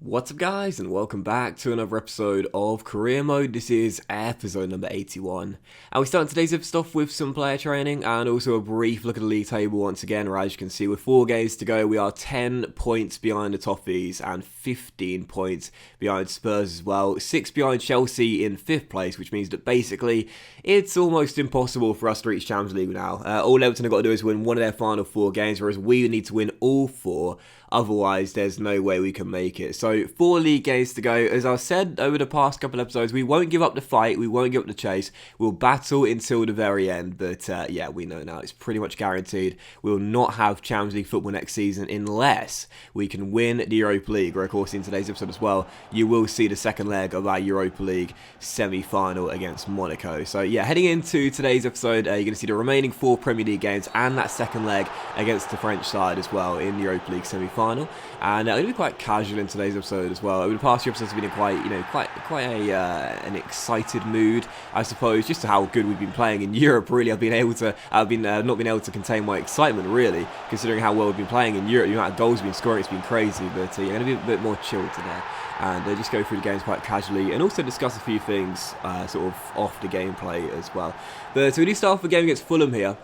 What's up guys, and welcome back to another episode of Career Mode. This is episode number 81. And we start today's episode off with some player training and also a brief look at the league table once again, where as you can see with 4 games to go, we are 10 points behind the Toffees and 15 points behind Spurs as well. 6 behind Chelsea in 5th place, which means that basically it's almost impossible for us to reach Champions League now. All Everton have got to do is win one of their final 4 games, whereas we need to win all 4. Otherwise, there's no way we can make it. So, 4 league games to go. As I've said over the past couple of episodes, we won't give up the fight. We won't give up the chase. We'll battle until the very end. But, yeah, we know now. It's pretty much guaranteed. We'll not have Champions League football next season unless we can win the Europa League. Where, of course, in today's episode as well, you will see the second leg of our Europa League semi-final against Monaco. So, yeah, heading into today's episode, you're going to see the remaining 4 Premier League games and that second leg against the French side as well in the Europa League semi-final. And it'll be quite casual in today's episode as well. Over the past few episodes have been in quite an excited mood, I suppose, just to how good we've been playing in Europe. Really, I've not been able to contain my excitement, really, considering how well we've been playing in Europe. The amount of goals we've been scoring, it's been crazy. But yeah, going to be a bit more chilled today, and just go through the games quite casually, and also discuss a few things sort of off the gameplay as well. But we do start off the game against Fulham here.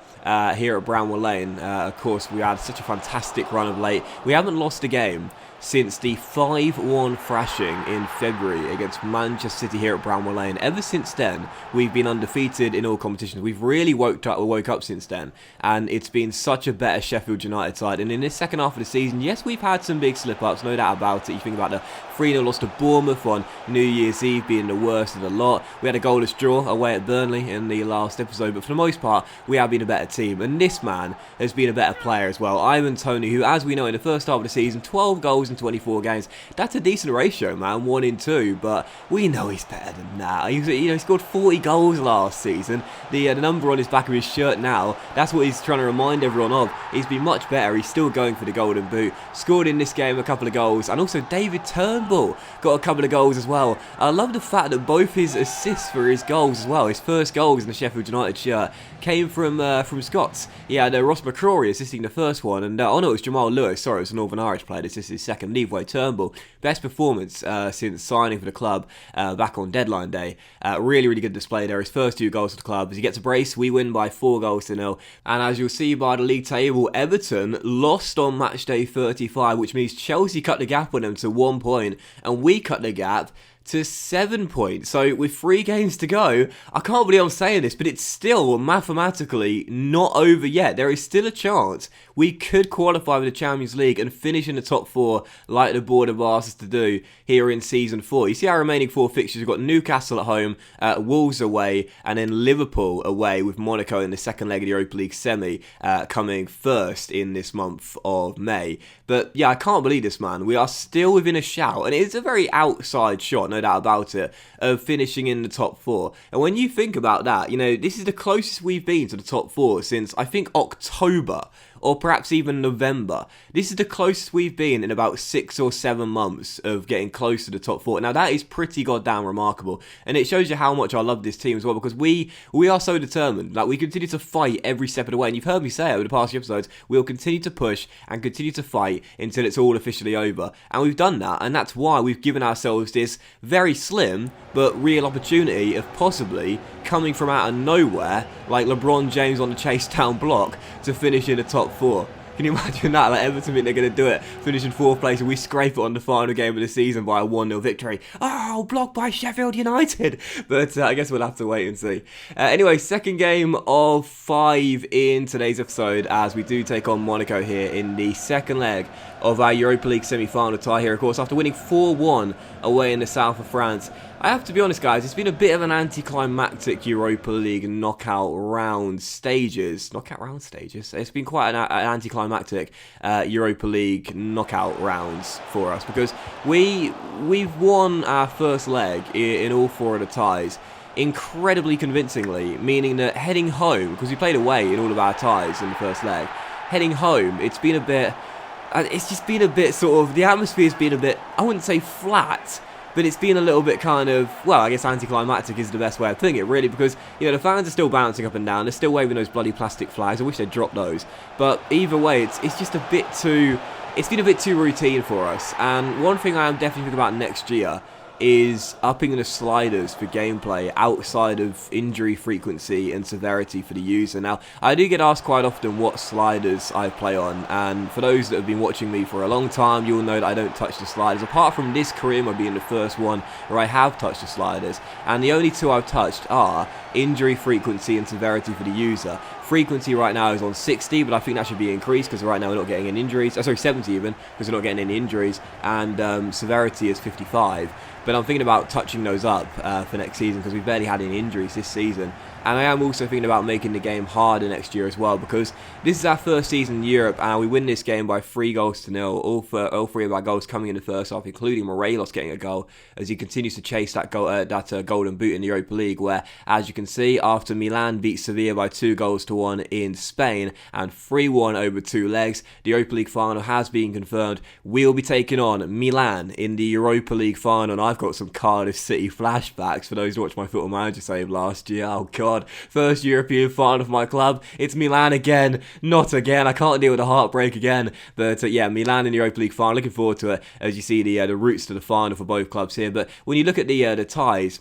Here at Bramwell Lane. Of course, we had such a fantastic run of late. We haven't lost a game since the 5-1 thrashing in February against Manchester City here at Bramwell Lane. Ever since then, we've been undefeated in all competitions. We've really woke up since then, and it's been such a better Sheffield United side. And in this second half of the season, yes, we've had some big slip-ups, no doubt about it. You think about the 3-0 loss to Bournemouth on New Year's Eve being the worst of the lot. We had a goalless draw away at Burnley in the last episode, but for the most part, we have been a better team. And this man has been a better player as well. Ivan Toney, who, as we know, in the first half of the season, 12 goals in 24 games. That's a decent ratio, man, 1 in 2, but we know he's better than that. He scored 40 goals last season. The number on his back of his shirt now, that's what he's trying to remind everyone of. He's been much better. He's still going for the golden boot. Scored in this game a couple of goals, and also David Turnbull got a couple of goals as well. I love the fact that both his assists for his goals as well, his first goals in the Sheffield United shirt, came from Scots. He had Ross McCrory assisting the first one, and no, it was Jamal Lewis. Sorry, it was a Northern Irish player. This is his second. Levi Turnbull, best performance since signing for the club back on deadline day. Really good display there. His first 2 goals for the club. As he gets a brace, we win by 4 goals to 0. And as you'll see by the league table, Everton lost on match day 35, which means Chelsea cut the gap on them to 1 point, and we cut the gap to 7 points. So with 3 games to go, I can't believe I'm saying this, but it's still mathematically not over yet. There is still a chance we could qualify for the Champions League and finish in the top 4 like the board have asked us to do here in Season 4. You see our remaining 4 fixtures. We've got Newcastle at home, Wolves away, and then Liverpool away, with Monaco in the second leg of the Europa League semi coming first in this month of May. But yeah, I can't believe this, man. We are still within a shout, and it is a very outside shot, no doubt about it, of finishing in the top 4. And when you think about that, this is the closest we've been to the top 4 since, I think, October, or perhaps even November. This is the closest we've been in about 6 or 7 months of getting close to the top 4. Now, that is pretty goddamn remarkable, and it shows you how much I love this team as well, because we are so determined. Like, we continue to fight every step of the way, and you've heard me say over the past few episodes, we'll continue to push and continue to fight until it's all officially over. And we've done that, and that's why we've given ourselves this very slim but real opportunity of possibly coming from out of nowhere, like LeBron James on the chase down block, to finish in the top 4. Can you imagine that? Like, Everton think they're going to do it, finish in 4th place, and we scrape it on the final game of the season by a 1-0 victory. Oh, blocked by Sheffield United. But I guess we'll have to wait and see. Anyway, second game of 5 in today's episode, as we do take on Monaco here in the second leg of our Europa League semi-final tie here, of course, after winning 4-1 away in the south of France. I have to be honest, guys, it's been a bit of an anticlimactic Europa League knockout round stages. It's been quite an anticlimactic Europa League knockout rounds for us, because we've won our first leg in all 4 of the ties incredibly convincingly, meaning that heading home, because we played away in all of our ties in the first leg, heading home, it's just been a bit sort of, the atmosphere's been a bit, I wouldn't say flat, but it's been a little bit kind of, well, I guess anticlimactic is the best way of putting it, really, because, the fans are still bouncing up and down, they're still waving those bloody plastic flags. I wish they'd drop those, but either way, it's just a bit too it's been a bit too routine for us. And one thing I am definitely thinking about next year is upping the sliders for gameplay outside of injury frequency and severity for the user. Now, I do get asked quite often what sliders I play on, and for those that have been watching me for a long time, you'll know that I don't touch the sliders, apart from this career mode being the first one where I have touched the sliders, and the only two I've touched are injury frequency and severity for the user. Frequency right now is on 60, but I think that should be increased because right now we're not getting any injuries. Sorry, 70 even, because we're not getting any injuries, and severity is 55. But I'm thinking about touching those up for next season because we've barely had any injuries this season. And I am also thinking about making the game harder next year as well, because this is our first season in Europe and we win this game by 3-0. All three of our goals coming in the first half, including Morelos getting a goal as he continues to chase that golden boot in the Europa League, where, as you can see, after Milan beat Sevilla by 2-1 in Spain and 3-1 over 2 legs, the Europa League final has been confirmed. We'll be taking on Milan in the Europa League final, and I've got some Cardiff City flashbacks for those who watched my Football Manager save last year. Oh god. First European final of my club. It's Milan again. Not again. I can't deal with the heartbreak again. But yeah, Milan in the Europa League final. Looking forward to it as you see the routes to the final for both clubs here. But when you look at the ties,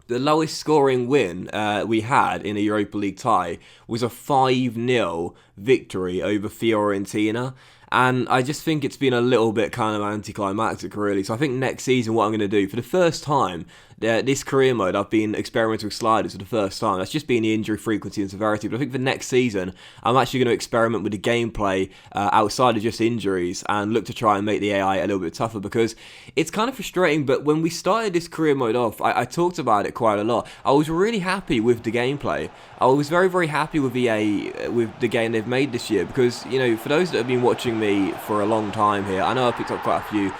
the lowest scoring win we had in a Europa League tie was a 5-0 victory over Fiorentina. And I just think it's been a little bit kind of anticlimactic, really. So I think next season what I'm going to do, for the first time, this career mode, I've been experimenting with sliders for the first time. That's just been the injury frequency and severity. But I think for next season, I'm actually going to experiment with the gameplay outside of just injuries and look to try and make the AI a little bit tougher, because it's kind of frustrating. But when we started this career mode off, I talked about it quite a lot. I was really happy with the gameplay. I was very, very happy with EA, with the game they've made this year, because, you know, for those that have been watching me for a long time here, I know I've picked up quite a few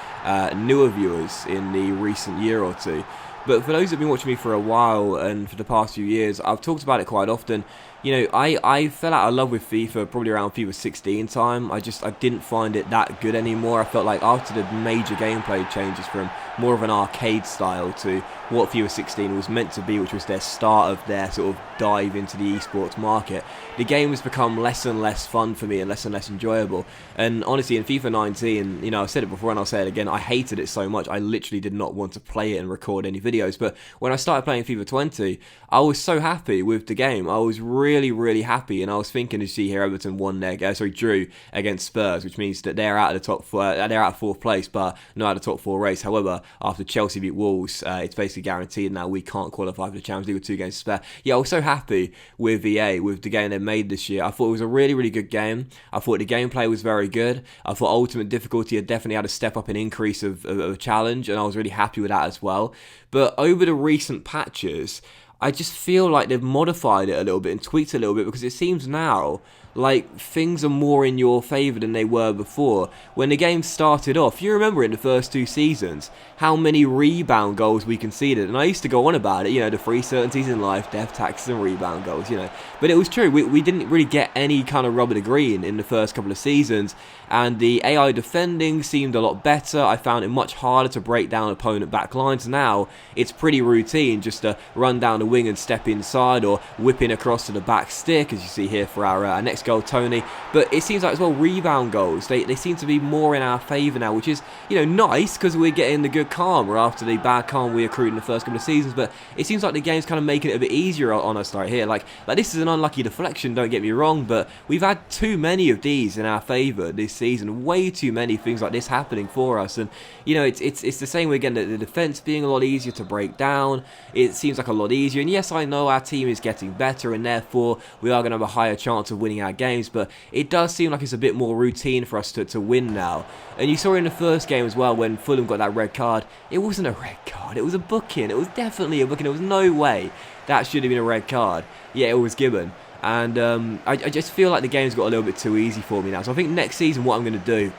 newer viewers in the recent year or two. But for those that have been watching me for a while and for the past few years, I've talked about it quite often. You know, I fell out of love with FIFA probably around FIFA 16 time. I didn't find it that good anymore. I felt like after the major gameplay changes from more of an arcade style to what FIFA 16 was meant to be, which was their start of their sort of dive into the esports market, the game has become less and less fun for me and less enjoyable. And honestly, in FIFA 19, you know, I've said it before and I'll say it again, I hated it so much. I literally did not want to play it and record any videos. But when I started playing FIFA 20, I was so happy with the game. I was really happy, and I was thinking, as you see here, Everton drew against Spurs, which means that they're out of the top four, they're out of 4th place, but not out of the top 4 race. However, after Chelsea beat Wolves, it's basically guaranteed now we can't qualify for the Champions League with 2 games to spare. Yeah, I was so happy with EA, with the game they made this year. I thought it was a really good game. I thought the gameplay was very good. I thought Ultimate Difficulty had definitely had a step up in increase of challenge, and I was really happy with that as well. But over the recent patches, I just feel like they've modified it a little bit and tweaked it a little bit, because it seems now like things are more in your favour than they were before. When the game started off, you remember in the first 2 seasons how many rebound goals we conceded, and I used to go on about it, you know, the 3 certainties in life, death, taxes and rebound goals, you know. But it was true, we didn't really get any kind of rub of the green in the first couple of seasons, and the AI defending seemed a lot better. I found it much harder to break down opponent back lines. Now it's pretty routine just to run down the wing and step inside, or whipping across to the back stick, as you see here for our next goal, Tony. But it seems like as well, rebound goals, they seem to be more in our favour now, which is, you know, nice, because we're getting the good karma after the bad karma we accrued in the first couple of seasons. But it seems like the game's kind of making it a bit easier on us right here. Like this is an unlucky deflection, don't get me wrong, but we've had too many of these in our favour this season. Way too many things like this happening for us, and you know, it's the same way again. The defence being a lot easier to break down. It seems like a lot easier, and yes, I know our team is getting better, and therefore we are going to have a higher chance of winning our games, but it does seem like it's a bit more routine for us to win now. And you saw in the first game as well, when Fulham got that red card, it wasn't a red card, it was a booking. It was definitely a booking. There was no way that should have been a red card. Yeah, it was given. And I just feel like the game's got a little bit too easy for me now. So I think next season what I'm going to do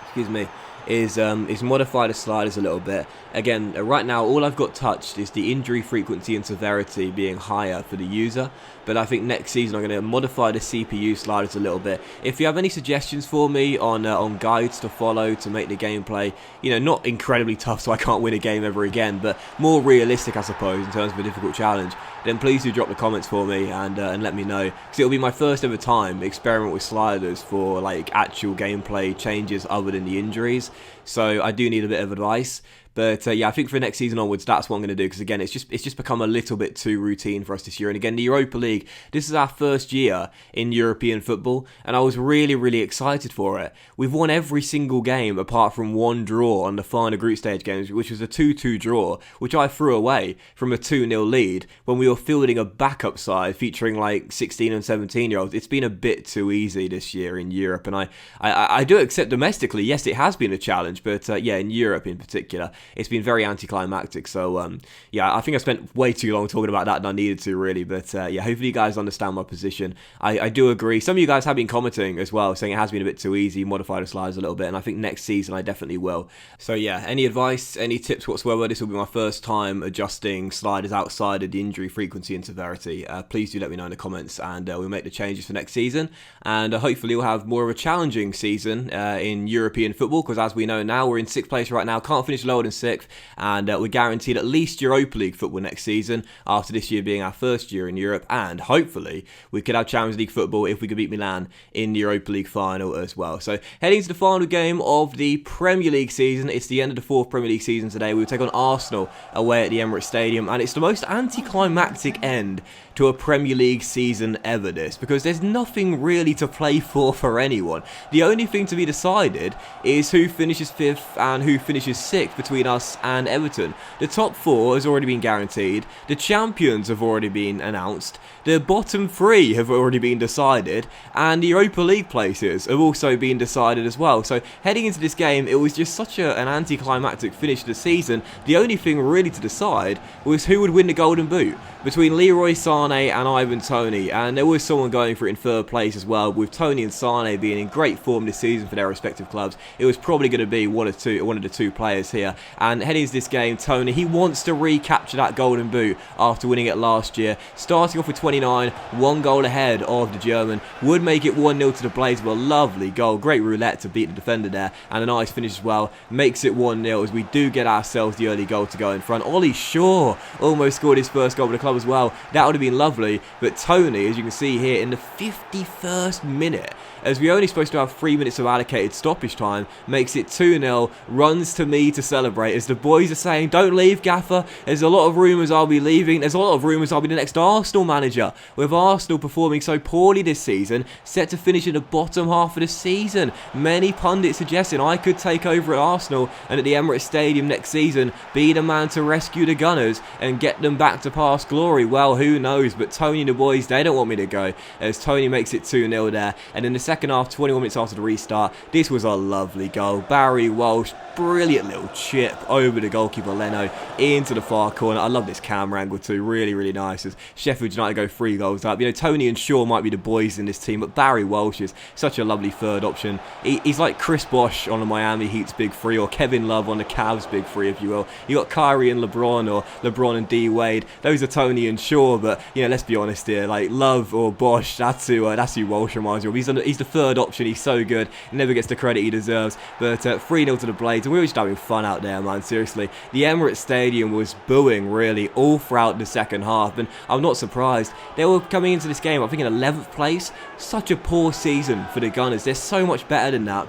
excuse me, is modify the sliders a little bit. Again, right now all I've got touched is the injury frequency and severity being higher for the user, but I think next season I'm going to modify the CPU sliders a little bit. If you have any suggestions for me on guides to follow to make the gameplay, not incredibly tough so I can't win a game ever again, but more realistic, I suppose, in terms of a difficult challenge, then please do drop the comments for me and let me know, because it'll be my first ever time experiment with sliders for like actual gameplay changes other than the injuries. So I do need a bit of advice. But yeah, I think for next season onwards, that's what I'm going to do, because again, it's just become a little bit too routine for us this year. And again, the Europa League, this is our first year in European football, and I was really, really excited for it. We've won every single game apart from one draw on the final group stage games, which was a 2-2 draw, which I threw away from a 2-0 lead when we were fielding a backup side featuring like 16 and 17-year-olds. It's been a bit too easy this year in Europe, and I do accept domestically, yes, it has been a challenge, but yeah, in Europe in particular, it's been very anticlimactic. So yeah, I think I spent way too long talking about that than I needed to, really. But yeah, hopefully you guys understand my position. I do agree. Some of you guys have been commenting as well, saying it has been a bit too easy, modify the sliders a little bit, and I think next season I definitely will. So yeah, any advice, any tips whatsoever, this will be my first time adjusting sliders outside of the injury frequency and severity. Please do let me know in the comments, and we'll make the changes for next season, and hopefully we'll have more of a challenging season in European football, because as we know now, we're in 6th place right now, can't finish lower than 6th, and we're guaranteed at least Europa League football next season, after this year being our first year in Europe, and hopefully we could have Champions League football if we could beat Milan in the Europa League final as well. So heading to the final game of the Premier League season, it's the end of the 4th Premier League season today. We'll take on Arsenal away at the Emirates Stadium, and it's the most anticlimactic end to a Premier League season ever, this, because there's nothing really to play for anyone. The only thing to be decided is who finishes 5th and who finishes 6th between us and Everton. The top 4 has already been guaranteed, the champions have already been announced, the bottom 3 have already been decided, and the Europa League places have also been decided as well. So heading into this game, it was just such an anticlimactic finish to the season. The only thing really to decide was who would win the Golden Boot between Leroy Sané and Ivan Toney, and there was someone going for it in 3rd place as well, with Toney and Sané being in great form this season for their respective clubs. It was probably going to be one of the two players here, and heading into this game, Toney, he wants to recapture that Golden Boot after winning it last year, starting off with 29, 1 goal ahead of the German, would make it 1-0 to the Blades. Well, lovely goal, great roulette to beat the defender there, and a nice finish as well, makes it 1-0 as we do get ourselves the early goal to go in front. Ollie Shaw almost scored his first goal for the club as well. That would have been lovely, but Toney, as you can see here, in the 51st minute, as we're only supposed to have 3 minutes of allocated stoppage time, makes it 2-0, runs to me to celebrate, as the boys are saying, don't leave, Gaffer, there's a lot of rumours I'll be leaving, there's a lot of rumours I'll be the next Arsenal manager, with Arsenal performing so poorly this season, set to finish in the bottom half of the season. Many pundits suggesting I could take over at Arsenal and at the Emirates Stadium next season, be the man to rescue the Gunners and get them back to past glory. Well, who knows, but Toney and the boys, they don't want me to go, as Toney makes it 2-0 there, and in the second half, 21 minutes after the restart, this was a lovely goal. Barry Walsh, brilliant little chip over the goalkeeper Leno into the far corner. I love this camera angle too, really, really nice, as Sheffield United go 3 goals up. Toney and Shaw might be the boys in this team, but Barry Walsh is such a lovely third option. He's like Chris Bosh on the Miami Heat's big 3, or Kevin Love on the Cavs big 3, if you will. You got Kyrie and LeBron, or LeBron and D Wade. Those are Toney and Shaw, but let's be honest here, like Love or Bosh, that's who Walsh reminds me of. He's the third option. He's so good, he never gets the credit he deserves. But 3-0 to the Blades, and we were just having fun out there, man, seriously. The Emirates Stadium was booing really all throughout the second half, and I'm not surprised. They were coming into this game, I think, in 11th place. Such a poor season for the Gunners. They're so much better than that.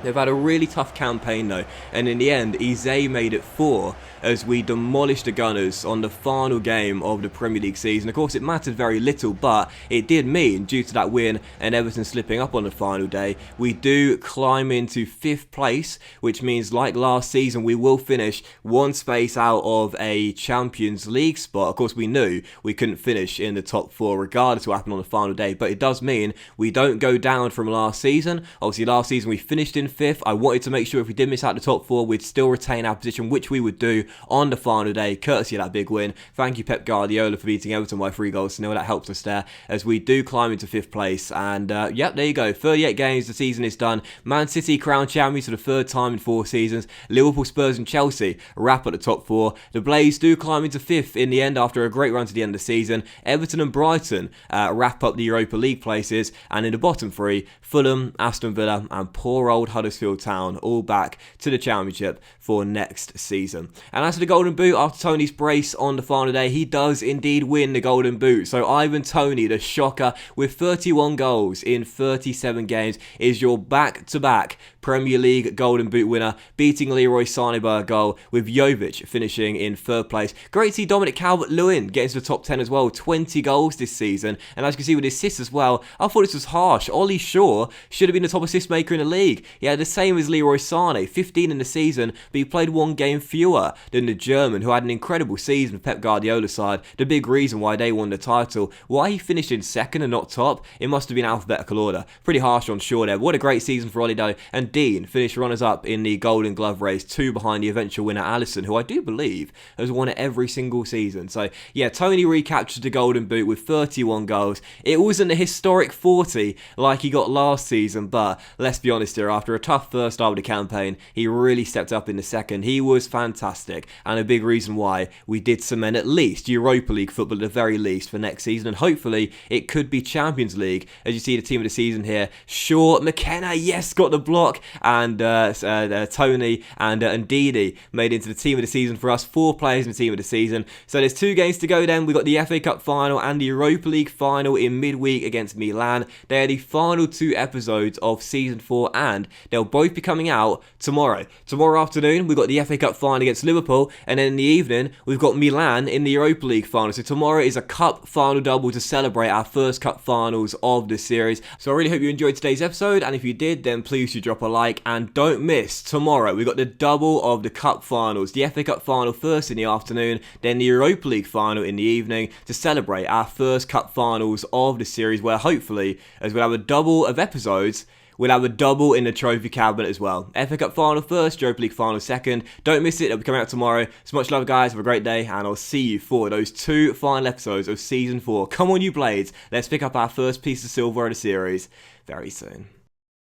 They've had a really tough campaign though, and in the end, Eze made it 4 as we demolished the Gunners on the final game of the Premier League season. Of course, it mattered very little, but it did mean, due to that win and Everton slipping up on the final day, we do climb into 5th place, which means, like last season, we will finish 1 space out of a Champions League spot. Of course, we knew we couldn't finish in the top 4 regardless of what happened on the final day, but it does mean we don't go down from last season. Obviously, last season we finished in 5th. I wanted to make sure if we did miss out the top 4, we'd still retain our position, which we would do on the final day, courtesy of that big win. Thank you, Pep Guardiola, for beating Everton by 3 goals to 0. That helps us there as we do climb into 5th place. And yep, there you go. 38 games, the season is done. Man City crowned champions for the 3rd time in 4 seasons. Liverpool, Spurs and Chelsea wrap at the top 4. The Blaze do climb into 5th in the end after a great run to the end of the season. Everton and Brighton wrap up the Europa League places. And in the bottom 3, Fulham, Aston Villa and poor old Huddersfield Town all back to the Championship for next season. And as for the Golden Boot, after Tony's brace on the final day, he does indeed win the Golden Boot. So Ivan Toney, the shocker, with 31 goals in 37 games, is your back-to-back Premier League Golden Boot winner, beating Leroy Sané by a goal, with Jovic finishing in 3rd place. Great to see Dominic Calvert-Lewin get into the top 10 as well, 20 goals this season, and as you can see with his assists as well, I thought this was harsh. Ollie Shaw should have been the top assist maker in the league. He had the same as Leroy Sané, 15 in the season, but he played 1 game fewer than the German, who had an incredible season with Pep Guardiola's side. The big reason why they won the title, why he finished in 2nd and not top, it must have been alphabetical order. Pretty harsh on Shaw there. What a great season for Ollie though. And Dean finished runners-up in the Golden Glove race, 2 behind the eventual winner Alisson, who I do believe has won it every single season. So yeah, Toney recaptured the Golden Boot with 31 goals. It wasn't a historic 40 like he got last season, but let's be honest here, after a tough first half of the campaign, he really stepped up in the second. He was fantastic, and a big reason why we did cement at least Europa League football at the very least for next season, and hopefully it could be Champions League. As you see the team of the season here, Shaw, McKenna, yes, got the block, and Toney and Ndidi made into the team of the season for us. 4 players in the team of the season. So there's 2 games to go then. We've got the FA Cup final and the Europa League final in midweek against Milan. They are the final 2 episodes of season 4, and they'll both be coming out tomorrow. Tomorrow afternoon we've got the FA Cup final against Liverpool, and then in the evening we've got Milan in the Europa League final. So tomorrow is a cup final double to celebrate our first cup finals of the series. So I really hope you enjoyed today's episode, and if you did, then please do drop a like, and don't miss tomorrow. We've got the double of the cup finals, the FA Cup final first in the afternoon, then the Europa League final in the evening, to celebrate our first cup finals of the series, where hopefully, as we'll have a double of episodes, we'll have a double in the trophy cabinet as well. FA Cup final first, Europa League final second. Don't miss it, it'll be coming out tomorrow. So much love guys, have a great day, and I'll see you for those 2 final episodes of season 4. Come on you Blades, let's pick up our first piece of silver of the series very soon.